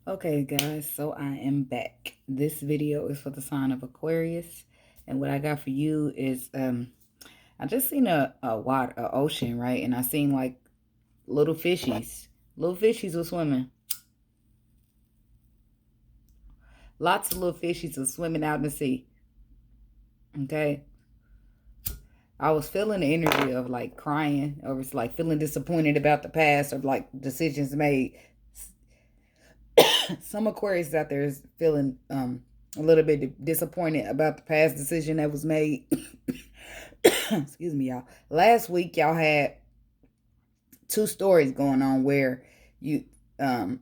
Okay, guys, so I am back. This video is for the sign of Aquarius, and what I got for you is I just seen a ocean, right? And I seen like little fishies. Little fishies were swimming. Lots of little fishies were swimming out in the sea. Okay. I was feeling the energy of like crying, or it's like feeling disappointed about the past, or like decisions made. Some Aquarius out there is feeling a little bit disappointed about the past decision that was made. Excuse me, y'all. Last week y'all had two stories going on where you um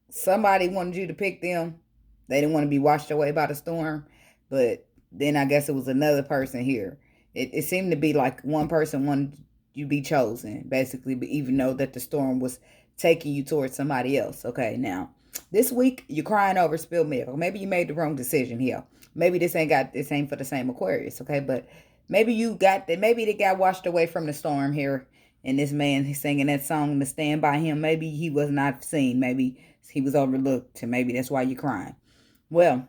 somebody wanted you to pick them. They didn't want to be washed away by the storm, but then I guess it was another person here. It seemed to be like one person wanted you to be chosen, basically, but even though that the storm was taking you towards somebody else. Okay, now this week you're crying over spilled milk. Or maybe you made the wrong decision here. Maybe this ain't for the same Aquarius, okay? But maybe you got that. Maybe they got washed away from the storm here, and this man is singing that song to stand by him. Maybe he was not seen. Maybe he was overlooked, and maybe that's why you're crying. Well,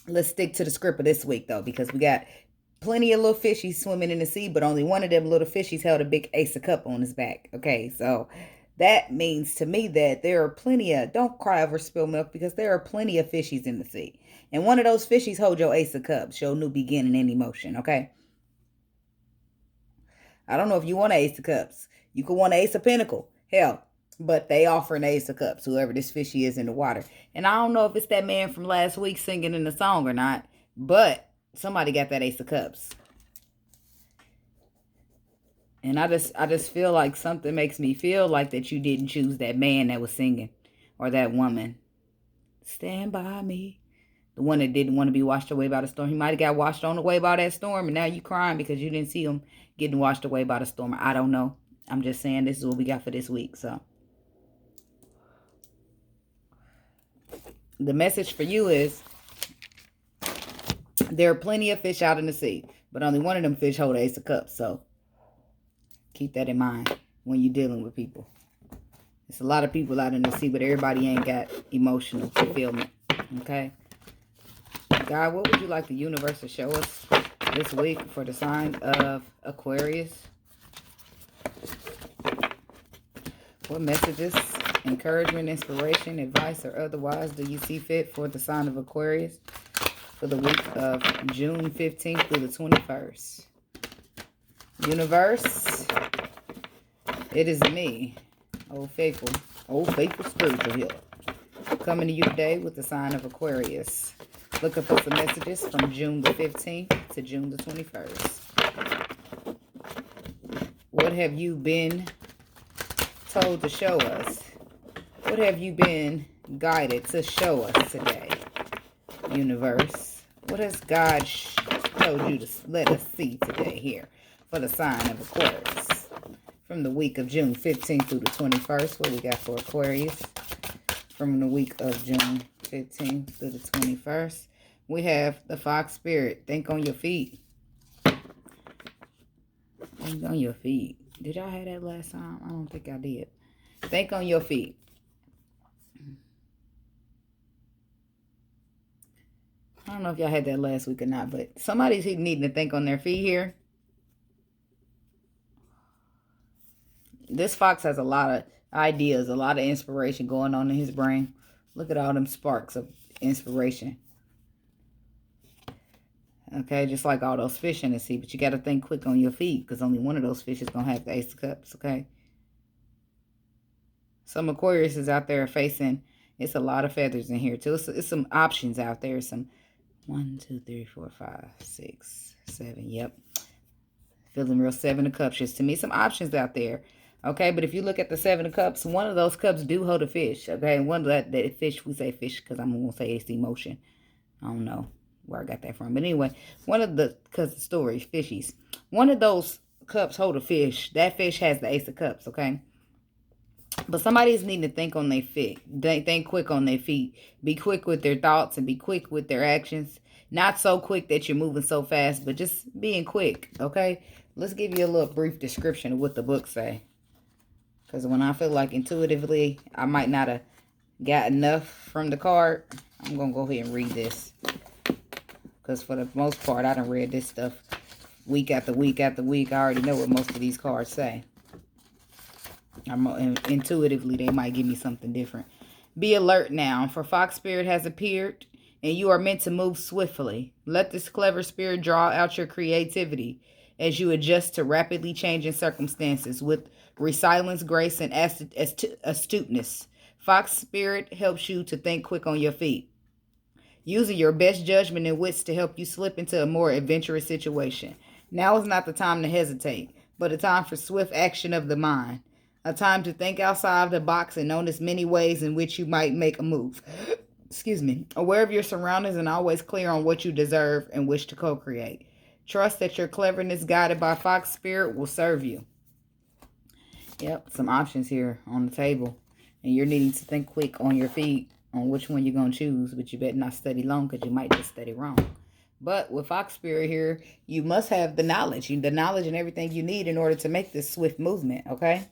let's stick to the script of this week, though, because we got plenty of little fishies swimming in the sea, but only one of them little fishies held a big ace of cup on his back. Okay, so that means to me that there are plenty of, don't cry over spilled milk, because there are plenty of fishies in the sea. And one of those fishies hold your ace of cups, show new beginning and emotion, okay? I don't know if you want an ace of cups. You could want an ace of pentacle. Hell, but they offer an ace of cups, whoever this fishy is in the water. And I don't know if it's that man from last week singing in the song or not, but somebody got that ace of cups. And I just feel like something makes me feel like that you didn't choose that man that was singing, or that woman. Stand by me. The one that didn't want to be washed away by the storm. He might have got washed on away by that storm, and now you crying because you didn't see him getting washed away by the storm. I don't know. I'm just saying this is what we got for this week. So the message for you is there are plenty of fish out in the sea, but only one of them fish hold ace of cups. So keep that in mind when you're dealing with people. It's a lot of people out in the sea, but everybody ain't got emotional fulfillment. Okay? God, what would you like the universe to show us this week for the sign of Aquarius? What messages, encouragement, inspiration, advice, or otherwise do you see fit for the sign of Aquarius for the week of June 15th through the 21st? Universe, it is me, old faithful spiritual healer, coming to you today with the sign of Aquarius. Looking for some messages from June the 15th to June the 21st. What have you been told to show us? What have you been guided to show us today, universe? What has God told you to let us see today here for the sign of Aquarius? From the week of June 15th through the 21st, what we got for Aquarius? From the week of June 15th through the 21st, we have the Fox Spirit. Think on your feet. Think on your feet. Did y'all have that last time? I don't think I did. Think on your feet. I don't know if y'all had that last week or not, but somebody's needing to think on their feet here. This fox has a lot of ideas, a lot of inspiration going on in his brain. Look at all them sparks of inspiration. Okay, just like all those fish in the sea. But you got to think quick on your feet, because only one of those fish is going to have the ace of cups, okay? Some Aquarius is out there facing, it's a lot of feathers in here, too. It's some options out there. Some 1, 2, 3, 4, 5, 6, 7. Yep. Feeling real 7 of cups. Just to me, some options out there. Okay, but if you look at the 7 of cups, one of those cups do hold a fish. Okay, and one of that fish, we say fish because I'm going to say it's emotion. I don't know where I got that from. But anyway, one of the, because the story, fishies. One of those cups hold a fish. That fish has the ace of cups, okay? But somebody's needing to think on their feet. Think quick on their feet. Be quick with their thoughts and be quick with their actions. Not so quick that you're moving so fast, but just being quick, okay? Let's give you a little brief description of what the book say. Because when I feel like intuitively, I might not have got enough from the card. I'm going to go ahead and read this. Because for the most part, I done read this stuff week after week after week. I already know what most of these cards say. Intuitively, they might give me something different. Be alert now, for Fox Spirit has appeared, and you are meant to move swiftly. Let this clever spirit draw out your creativity as you adjust to rapidly changing circumstances with resilience, grace, and astuteness. Fox Spirit helps you to think quick on your feet, using your best judgment and wits to help you slip into a more adventurous situation. Now is not the time to hesitate, but a time for swift action of the mind. A time to think outside of the box and notice many ways in which you might make a move. Excuse me. Aware of your surroundings and always clear on what you deserve and wish to co-create. Trust that your cleverness guided by Fox Spirit will serve you. Yep, some options here on the table. And you're needing to think quick on your feet on which one you're going to choose. But you better not study long because you might just study wrong. But with Fox Spirit here, you must have the knowledge. The knowledge and everything you need in order to make this swift movement, okay?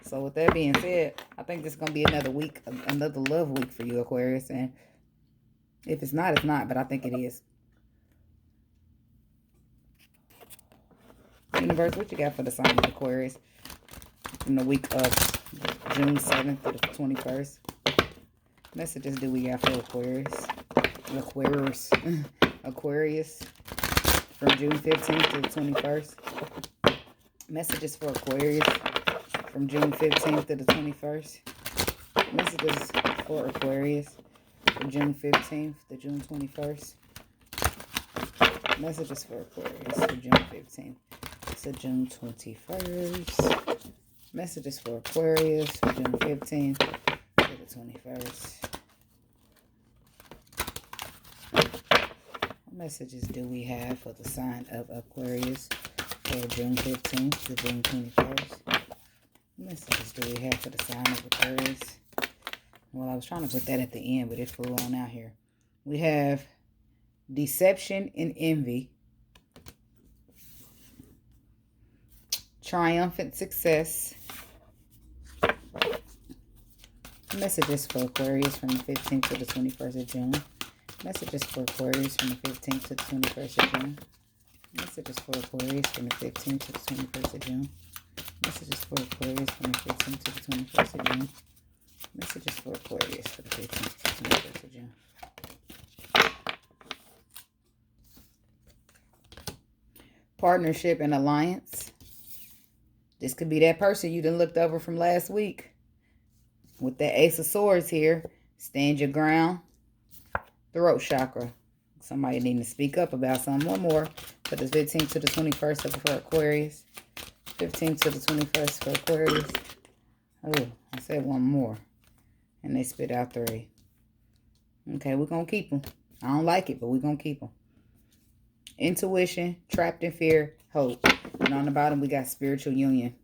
So with that being said, I think this is going to be another week, another love week for you, Aquarius. And if it's not, it's not, but I think it is. Universe, what you got for the sign of Aquarius in the week of June 7th to the 21st? Messages do we got for Aquarius? Aquarius from June 15th to the 21st. Messages for Aquarius from June 15th to the 21st. Messages for Aquarius from June 15th to June 21st. Messages for Aquarius from June 15th to June 21st. Messages for Aquarius from June 15th to the 21st. What messages do we have for the sign of Aquarius for June 15th to June 21st? What messages do we have for the sign of Aquarius? Well, I was trying to put that at the end, but it flew on out here. We have deception and envy, triumphant success. Messages for Aquarius from the 15th to the 21st of June. Messages for Aquarius from the 15th to the 21st of June. Messages for Aquarius from the 15th to the 21st of June. Messages for Aquarius from the 15th to the 21st of June. Messages for Aquarius for the 15th to the 21st of June. Partnership and alliance. This could be that person you done looked over from last week. With that Ace of Swords here. Stand your ground. Throat chakra. Somebody needing to speak up about something. One more for the 15th to the 21st for Aquarius. 15th to the 21st for Aquarius. Oh, I said one more. And they spit out 3. Okay, we're going to keep them. I don't like it, but we're going to keep them. Intuition, trapped in fear, hope. And on the bottom, we got spiritual union.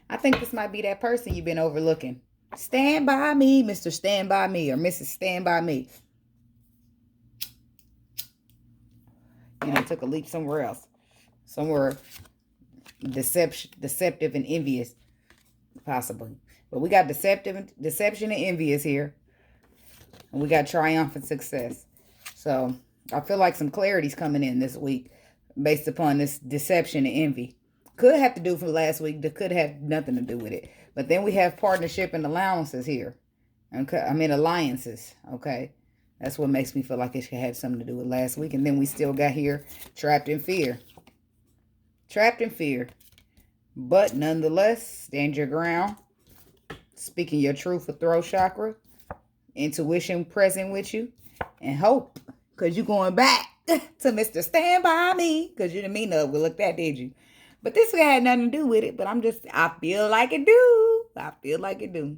I think this might be that person you've been overlooking. Stand by me, Mr. Stand By Me, or Mrs. Stand By Me. You know, took a leap somewhere else. Somewhere deceptive and envious, possibly. But we got deception and envious here. And we got triumphant success. So I feel like some clarity's coming in this week based upon this deception and envy. Could have to do from last week. That could have nothing to do with it. But then we have partnership and allowances here. Okay, I mean alliances. Okay. That's what makes me feel like it should have something to do with last week. And then we still got here trapped in fear. Trapped in fear. But nonetheless, stand your ground. Speaking your truth for throat chakra. Intuition present with you. And hope. Because you're going back to Mr. Stand By Me. Because you didn't mean to overlook that, did you? But this had nothing to do with it. But I feel like it do. I feel like it do.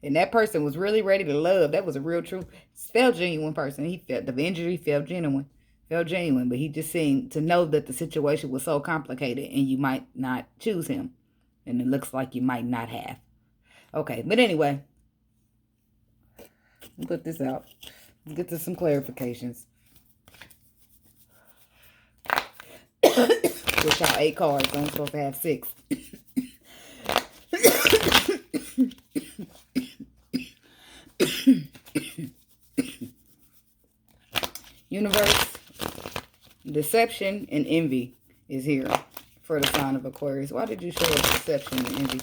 And that person was really ready to love. That was a real true, felt genuine person. He felt the injury, felt genuine. Felt genuine. But he just seemed to know that the situation was so complicated and you might not choose him. And it looks like you might not have. Okay, but anyway. I'll put this out. Let's get to some clarifications. Which y'all 8 cards. I'm supposed to have 6. Universe, deception and envy is here for the sign of Aquarius. Why did you show us deception and envy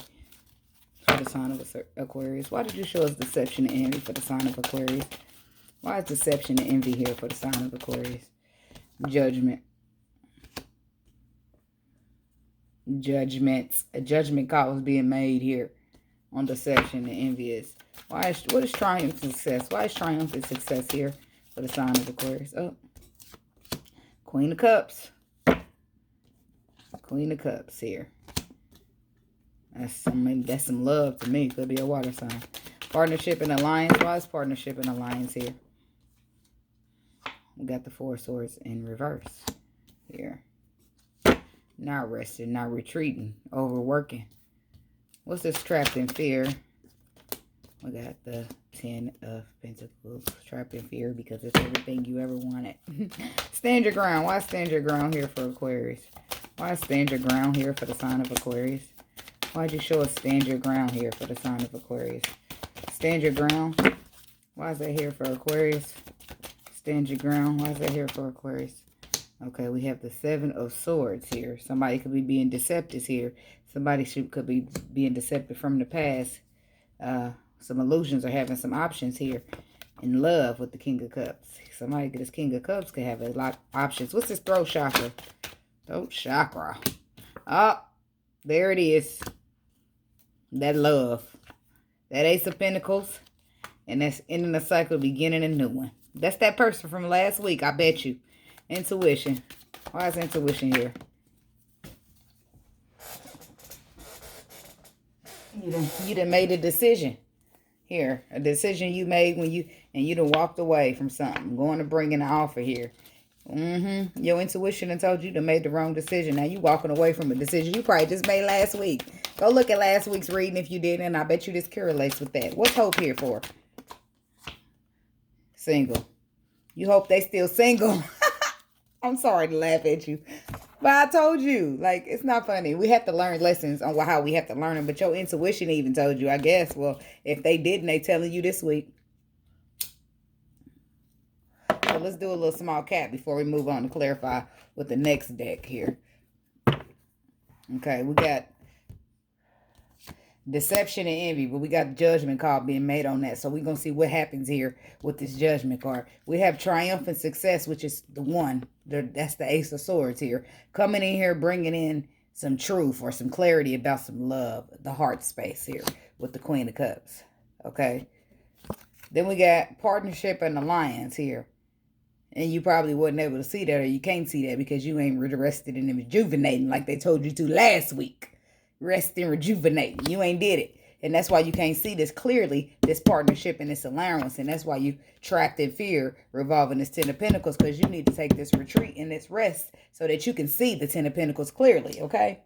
for the sign of Aquarius? Why did you show us deception and envy for the sign of Aquarius? Why is deception and envy here for the sign of Aquarius? Judgment. Judgments. A judgment call is being made here on deception and envious. What is triumph and success? Why is triumph and success here for the sign of Aquarius? Oh, Queen of Cups. Queen of Cups here. That's some love to me. Could be a water sign. Partnership and alliance. Why is partnership and alliance here? We got the Four of Swords in reverse here. Not resting, not retreating, overworking. What's this? Trapped in fear. We got the 10 of Pentacles. Trapped in fear because it's everything you ever wanted. Stand your ground. Why stand your ground here for Aquarius? Why stand your ground here for the sign of Aquarius? Why'd you show us stand your ground here for the sign of Aquarius? Stand your ground. Why is that here for Aquarius? Stand your ground. Why is that here for Aquarius? Okay, we have the Seven of Swords here. Somebody could be being deceptive here. Somebody could be being deceptive from the past. Some illusions are having some options here. In love with the King of Cups. Somebody, this King of Cups could have a lot of options. What's this throat chakra? Throat chakra. Oh, there it is. That love. That Ace of Pentacles. And that's ending the cycle, beginning a new one. That's that person from last week, I bet you. Intuition. Why is intuition here? You done made a decision. Here. A decision you made when you done walked away from something. Going to bring in an offer here. Your intuition done told you to made the wrong decision. Now you walking away from a decision you probably just made last week. Go look at last week's reading if you didn't, and I bet you this correlates with that. What's hope here for? Single. You hope they still single. I'm sorry to laugh at you. But I told you, like, it's not funny. We have to learn lessons on how we have to learn them. But your intuition even told you, I guess. Well, if they didn't, they telling you this week. So let's do a little small cap before we move on to clarify with the next deck here. Okay, we got deception and envy, but we got the judgment card being made on that. So we're going to see what happens here with this judgment card. We have triumphant success, which is the one. That's the Ace of Swords here. Coming in here, bringing in some truth or some clarity about some love. The heart space here with the Queen of Cups. Okay. Then we got partnership and alliance here. And you probably wasn't able to see that, or you can't see that because you ain't rested in rejuvenating like they told you to last week. Rest and rejuvenate. You ain't did it. And that's why you can't see this clearly, this partnership and this allowance. And that's why you trapped in fear revolving this 10 of Pentacles, because you need to take this retreat and this rest so that you can see the 10 of Pentacles clearly, okay?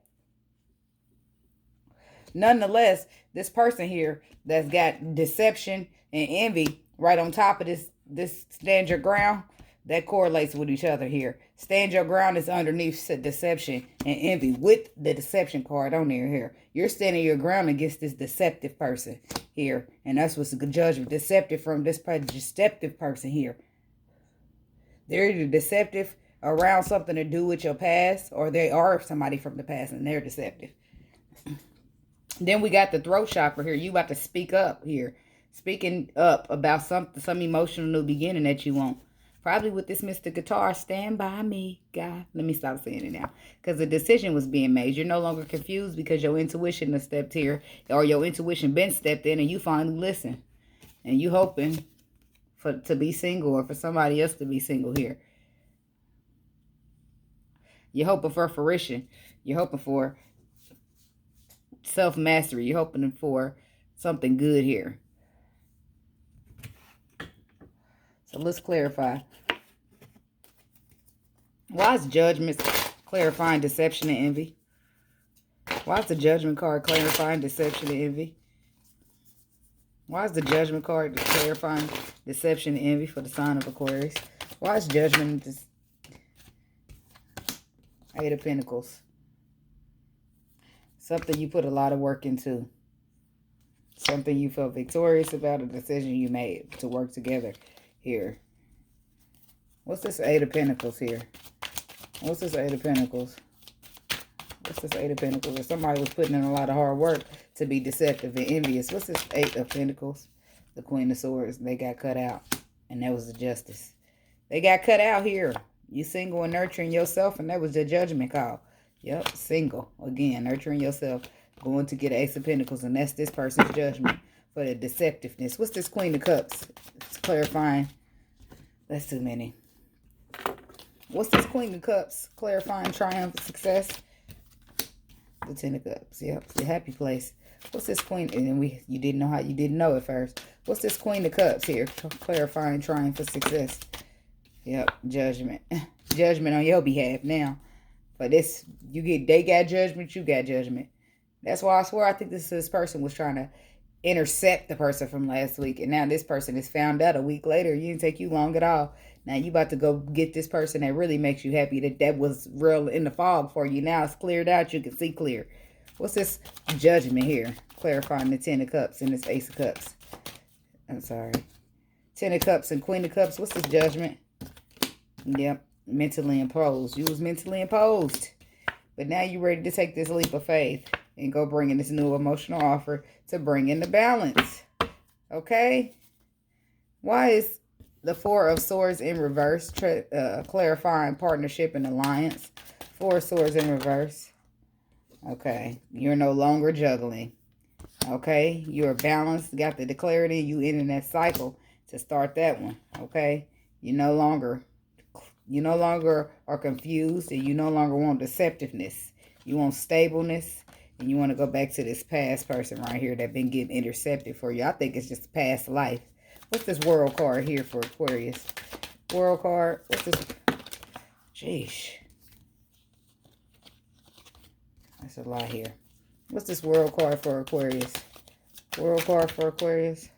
Nonetheless, this person here that's got deception and envy right on top of this stand your ground, that correlates with each other here. Stand your ground is underneath deception and envy with the deception card on there here. You're standing your ground against this deceptive person here. And that's what's a good judgment. Deceptive from this deceptive person here. They're either deceptive around something to do with your past, or they are somebody from the past and they're deceptive. Then we got the throat chakra here. You about to speak up here. Speaking up about some emotional new beginning that you want. Probably with this Mr. Guitar, stand by me, God. Let me stop saying it now. Because the decision was being made. You're no longer confused because your intuition has stepped here. Or your intuition been stepped in and you finally listen. And you hoping to be single or for somebody else to be single here. You're hoping for fruition. You're hoping for self-mastery. You're hoping for something good here. So let's clarify. Why is judgment clarifying deception and envy? Why is the judgment card clarifying deception and envy? Why is the judgment card clarifying deception and envy for the sign of Aquarius? Why is judgment this Eight of Pentacles? Something you put a lot of work into. Something you felt victorious about, a decision you made to work together here. What's this Eight of Pentacles here? What's this Eight of Pentacles? What's this Eight of Pentacles? If somebody was putting in a lot of hard work to be deceptive and envious. What's this Eight of Pentacles? The Queen of Swords. They got cut out. And that was the Justice. They got cut out here. You single and nurturing yourself. And that was the Judgment call. Yep, single. Again, nurturing yourself. Going to get an Ace of Pentacles. And that's this person's judgment for the deceptiveness. What's this Queen of Cups? It's clarifying. That's too many. What's this Queen of Cups? Clarifying triumph, success. The Ten of Cups. Yep, the happy place. What's this Queen? And then you didn't know how you didn't know at first. What's this Queen of Cups here? Clarifying triumph for success. Yep, judgment. Judgment on your behalf now. But this, they got judgment, you got judgment. That's why I swear I think this person was trying to intercept the person from last week. And now this person is found out a week later. It didn't take you long at all. Now you about to go get this person that really makes you happy, that was real in the fog for you. Now it's cleared out. You can see clear. What's this judgment here? Clarifying the Ten of Cups and this Ace of Cups. I'm sorry. Ten of Cups and Queen of Cups. What's this judgment? Yep. Mentally imposed. You was mentally imposed. But now you're ready to take this leap of faith and go bring in this new emotional offer to bring in the balance. Okay? Why is the Four of Swords in reverse? Clarifying partnership and alliance. Four of Swords in reverse. Okay. You're no longer juggling. Okay. You're balanced. Got the clarity. You ending that cycle to start that one. Okay. You no longer are confused, and you no longer want deceptiveness. You want stableness, and you want to go back to this past person right here that been getting intercepted for you. I think it's just past life. What's this World card here for Aquarius? World card. What's this? Jeez. That's a lot here. What's this World card for Aquarius? World card for Aquarius.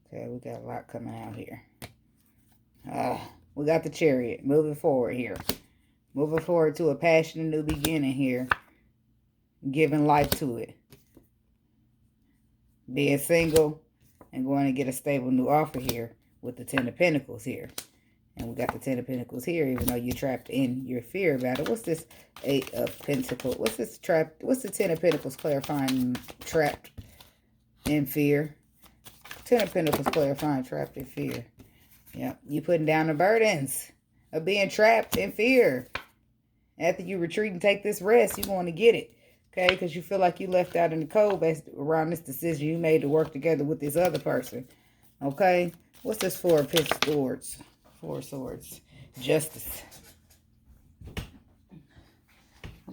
Okay, we got a lot coming out here. We got the Chariot. Moving forward here. Moving forward to a passionate new beginning here. Giving life to it. Being single and going to get a stable new offer here with the Ten of Pentacles here. And we got the Ten of Pentacles here, even though you're trapped in your fear about it. What's this Eight of Pentacles? What's this trap? What's the Ten of Pentacles clarifying trapped in fear? Ten of Pentacles clarifying trapped in fear. Yep, you putting down the burdens of being trapped in fear. After you retreat and take this rest, you want to get it. Okay, because you feel like you left out in the cold based around this decision you made to work together with this other person. Okay, what's this Four of Swords? Four of Swords. Justice.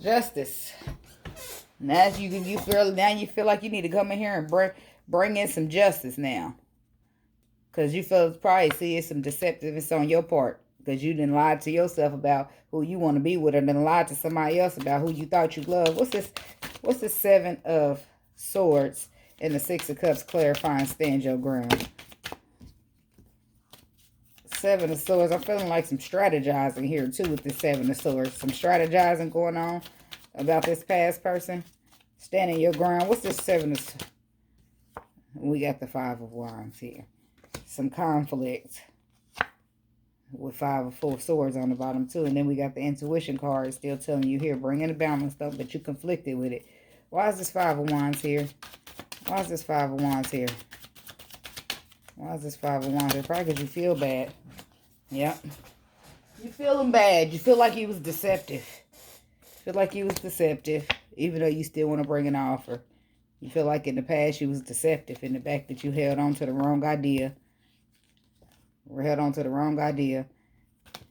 Justice. Now you feel like you need to come in here and bring in some justice now. Because you feel probably see some deceptiveness on your part. Because you didn't lie to yourself about who you want to be with, or then lie to somebody else about who you thought you loved. What's this Seven of Swords and the Six of Cups clarifying stand your ground? Seven of Swords. I'm feeling like some strategizing here too with this Seven of Swords. Some strategizing going on about this past person. Standing your ground. What's this Seven of Swords? We got the Five of Wands here. Some conflict with Five of Four Swords on the bottom too. And then we got the intuition card still telling you here, bring in the balance stuff, but you conflicted with it. Why is this Five of Wands here? Why is this Five of Wands here? Why is this Five of Wands here? Probably because you feel bad. Yep. You feeling bad. You feel like he was deceptive. Feel like he was deceptive, even though you still want to bring an offer. You feel like in the past you was deceptive in the fact that you held on to the wrong idea. Or held on to the wrong idea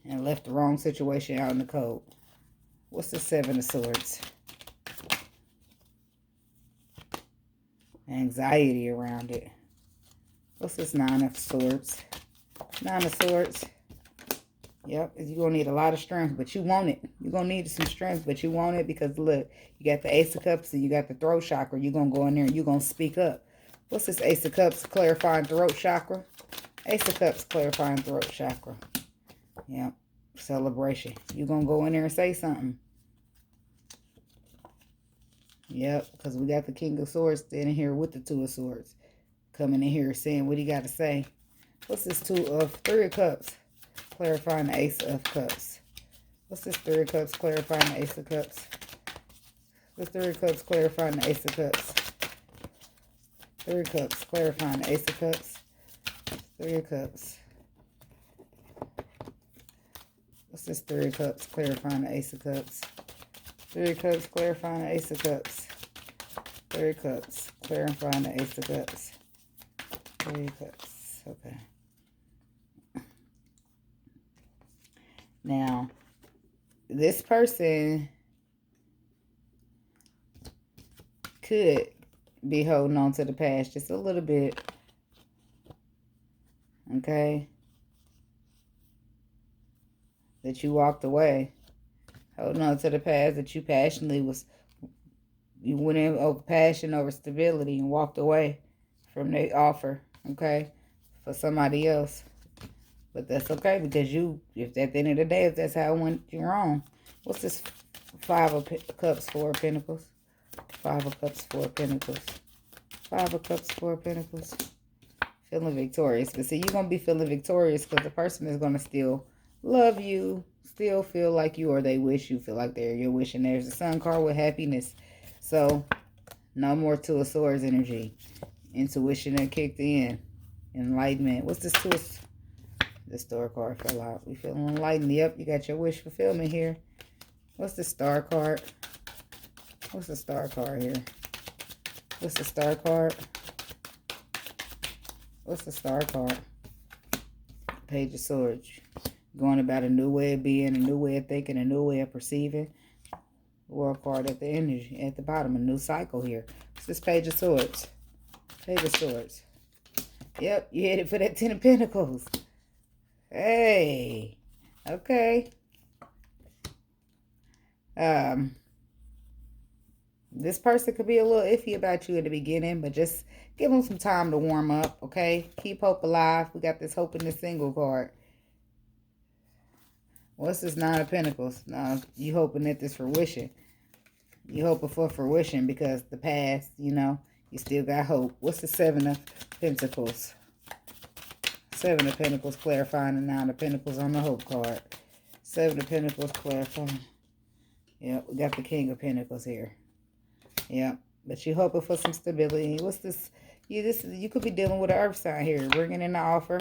and left the wrong situation out in the cold. What's the Seven of Swords? Anxiety around it. What's this Nine of Swords? Nine of Swords. Yep, you're going to need a lot of strength, but you want it. You're going to need some strength, but you want it because, look, you got the Ace of Cups and you got the throat chakra. You're going to go in there and you're going to speak up. What's this Ace of Cups clarifying throat chakra? Ace of Cups clarifying throat chakra. Yep, celebration. You're going to go in there and say something. Yep, because we got the King of Swords in here with the Two of Swords. Coming in here saying what he got to say. What's this Three of Cups? Clarifying the Ace of Cups. What's this Three of Cups? Clarifying the Ace of Cups. The Three of Cups clarifying the Ace of Cups. Three of Cups clarifying the Ace of Cups. Three of Cups. What's this Three of Cups clarifying the Ace of Cups? Three of Cups clarifying the Ace of Cups. Three of Cups clarifying the Ace of Cups. Three of Cups. Okay. Now, this person could be holding on to the past just a little bit. Okay? That you walked away. Holding on to the past that you passionately you went in over passion over stability and walked away from the offer. Okay? For somebody else. But that's okay because if at the end of the day, if that's how it went, you're wrong. What's this Five of Cups, Four of Pentacles? Five of Cups, Four of Pentacles. Five of Cups, Four of Pentacles. Feeling victorious. But see, you're going to be feeling victorious because the person is going to still love you, still feel like you, or they wish you feel like they're your wish. And there's the Sun card with happiness. So, no more Two of Swords energy. Intuition that kicked in. Enlightenment. What's this Two of... The Star card fell out. We feeling enlightened. Yep, you got your wish fulfillment here. What's the Star card? What's the Star card here? What's the Star card? What's the Star card? Page of Swords. Going about a new way of being, a new way of thinking, a new way of perceiving. World card at the energy, at the bottom. A new cycle here. What's this Page of Swords? Page of Swords. Yep, you hit it for that Ten of Pentacles. Hey, okay. This person could be a little iffy about you in the beginning, but just give them some time to warm up, okay? Keep hope alive. We got this Hope in the Single card. What's this Nine of Pentacles? Now, you hoping that this fruition. You hoping for fruition because the past, you still got hope. What's the Seven of Pentacles? Seven of Pentacles clarifying the Nine of Pentacles on the Hope card. Seven of Pentacles clarifying. Yep, we got the King of Pentacles here. Yep, but you hoping for some stability. What's this? You could be dealing with an earth sign here. Bringing in the offer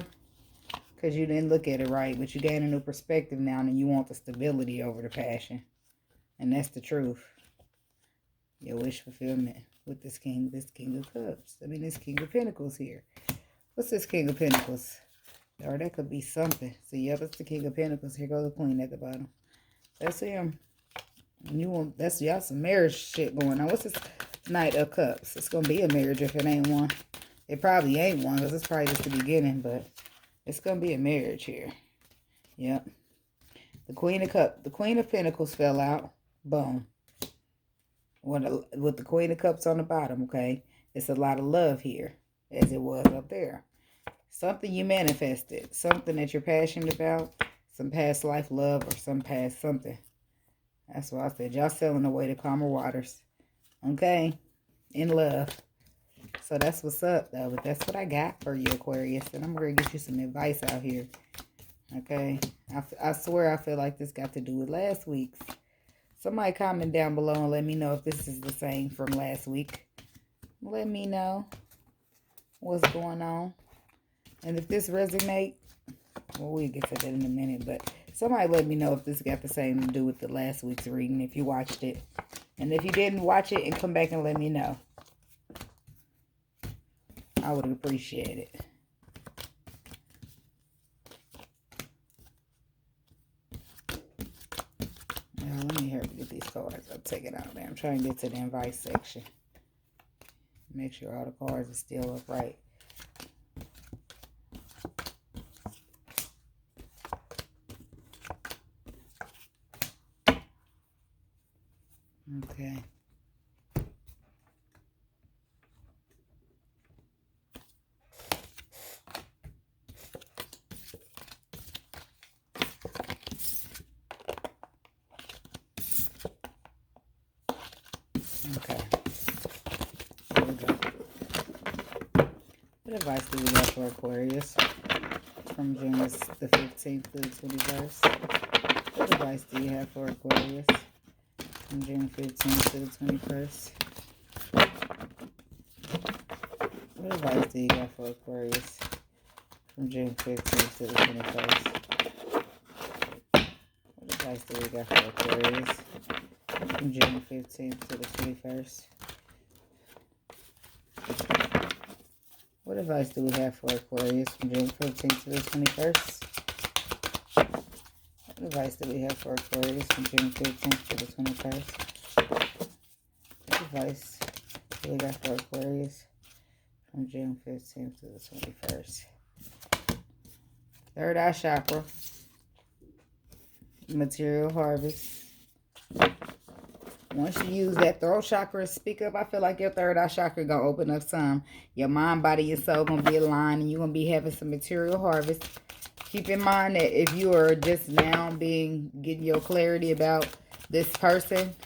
because you didn't look at it right. But you gain a new perspective now and you want the stability over the passion. And that's the truth. Your wish fulfillment with this King of Cups. This King of Pentacles here. What's this King of Pentacles? Or that could be something. So, yeah, that's the King of Pentacles. Here goes the Queen at the bottom. That's him. That's y'all some marriage shit going on. What's this Knight of Cups? It's going to be a marriage if it ain't one. It probably ain't one because it's probably just the beginning. But it's going to be a marriage here. Yep. The Queen of Cups. The Queen of Pentacles fell out. Boom. With the Queen of Cups on the bottom, okay? It's a lot of love here as it was up there. Something you manifested. Something that you're passionate about. Some past life love or some past something. That's why I said y'all sailing away to calmer waters. Okay? In love. So that's what's up, though. But that's what I got for you, Aquarius. And I'm going to get you some advice out here. Okay? I swear I feel like this got to do with last week's. Somebody comment down below and let me know if this is the same from last week. Let me know what's going on. And if this resonates, well, we'll get to that in a minute. But somebody let me know if this got the same to do with the last week's reading, if you watched it. And if you didn't watch it, and come back and let me know. I would appreciate it. Now, let me hurry get these cards. I'll take it out there. I'm trying to get to the advice section. Make sure all the cards are still upright. Okay. Okay. What advice do we have for Aquarius from June the 15th through the 21st? What advice do you have for Aquarius from June 15th to the 21st? What advice do you have for Aquarius from June 15th to the 21st? What advice do we got for Aquarius from June 15th to the 21st? What advice do we have for Aquarius from June 15th to the 21st? What advice do we have for Aquarius from June 15th to the 21st? What advice do we got for Aquarius from June 15th to the 21st? Third eye chakra. Material harvest. Once you use that throat chakra to speak up, I feel like your third eye chakra gonna open up some. Your mind, body, and soul gonna be aligned, and you're gonna be having some material harvest. Keep in mind that if you are just now getting your clarity about this person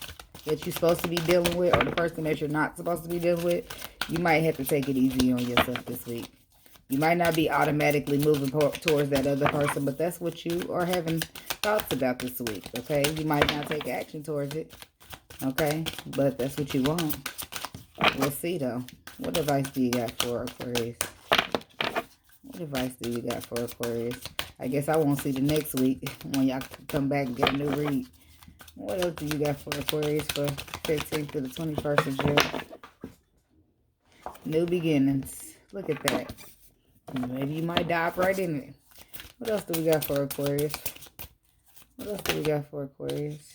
that you're supposed to be dealing with, or the person that you're not supposed to be dealing with, you might have to take it easy on yourself this week. You might not be automatically moving towards that other person, but that's what you are having thoughts about this week, okay? You might not take action towards it, okay? But that's what you want. We'll see, though. What advice do you got for Aquarius? What advice do you got for Aquarius? I guess I won't see the next week when y'all come back and get a new read. What else do you got for Aquarius for 15th to the 21st of June? New beginnings. Look at that. Maybe you might dive right in it. What else do we got for Aquarius? What else do we got for Aquarius?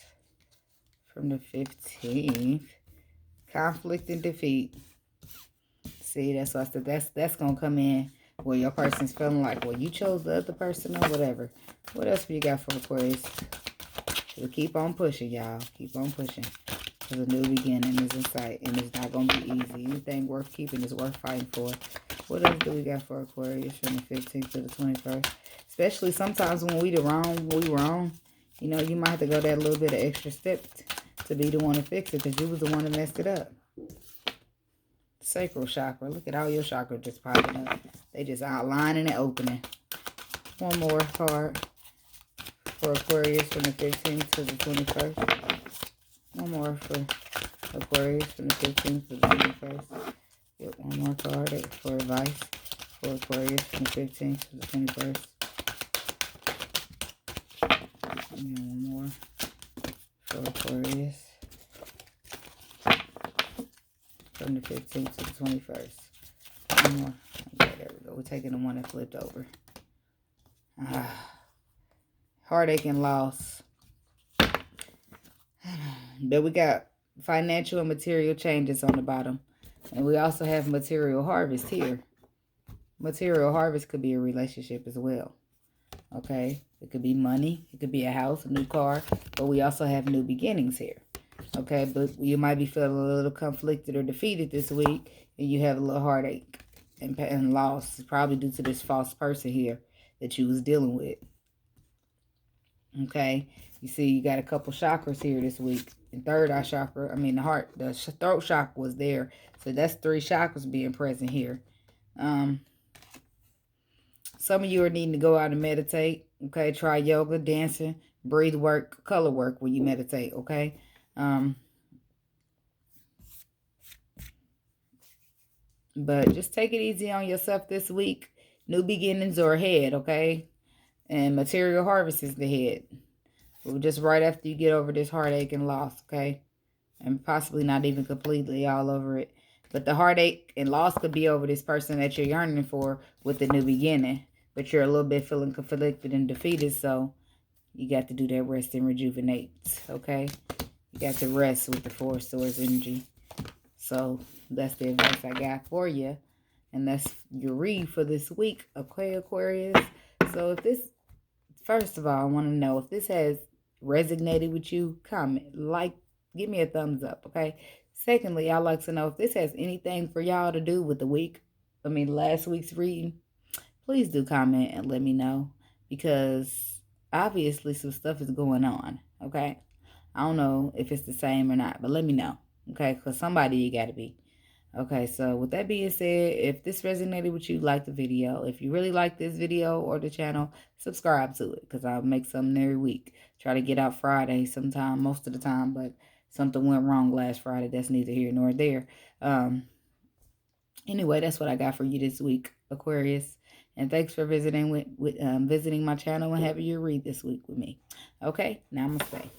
From the 15th. Conflict and defeat. See, that's what I said. That's going to come in where your person's feeling like, well, you chose the other person or whatever. What else do you got for Aquarius? So keep on pushing, y'all. Keep on pushing. Because a new beginning is in sight. And it's not going to be easy. Anything worth keeping is worth fighting for. What else do we got for Aquarius from the 15th to the 21st? Especially sometimes when we wrong, you know, you might have to go that little bit of extra step to be the one to fix it, because you was the one that messed it up. Sacral chakra. Look at all your chakras just popping up. They just outlining and opening. One more card for Aquarius from the 15th to the 21st. One more for Aquarius from the 15th to the 21st. Get one more card for advice for Aquarius from the 15th to the 21st. And one more for Aquarius from the 15th to the 21st. One more. Okay, there we go. We're taking the one that flipped over. Heartache and loss. But we got financial and material changes on the bottom. And we also have material harvest here. Material harvest could be a relationship as well. Okay? It could be money. It could be a house, a new car. But we also have new beginnings here. Okay? But you might be feeling a little conflicted or defeated this week. And you have a little heartache and loss. It's probably due to this false person here that you was dealing with. Okay? You see, you got a couple chakras here this week. And third eye chakra, the throat chakra was there. So that's 3 chakras being present here. Some of you are needing to go out and meditate. Okay, try yoga, dancing, breathe work, color work when you meditate. Okay. But just take it easy on yourself this week. New beginnings are ahead. Okay, and material harvest is ahead. Just right after you get over this heartache and loss, okay? And possibly not even completely all over it. But the heartache and loss could be over this person that you're yearning for with the new beginning. But you're a little bit feeling conflicted and defeated, so you got to do that rest and rejuvenate, okay? You got to rest with the 4 of Swords energy. So that's the advice I got for you. And that's your read for this week, okay, Aquarius? So if this, first of all, I want to know if this has resonated with you, comment, like, give me a thumbs up, okay? Secondly, I'd like to know if this has anything for y'all to do with last week's reading. Please do comment and let me know, because obviously some stuff is going on, okay? I don't know if it's the same or not, but let me know, okay? Because somebody you got to be. Okay, so with that being said, if this resonated with you, like the video. If you really like this video or the channel, subscribe to it because I'll make something every week. Try to get out Friday sometime, most of the time, but something went wrong last Friday. That's neither here nor there. Anyway, that's what I got for you this week, Aquarius. And thanks for visiting visiting my channel and having your read this week with me. Okay, namaste.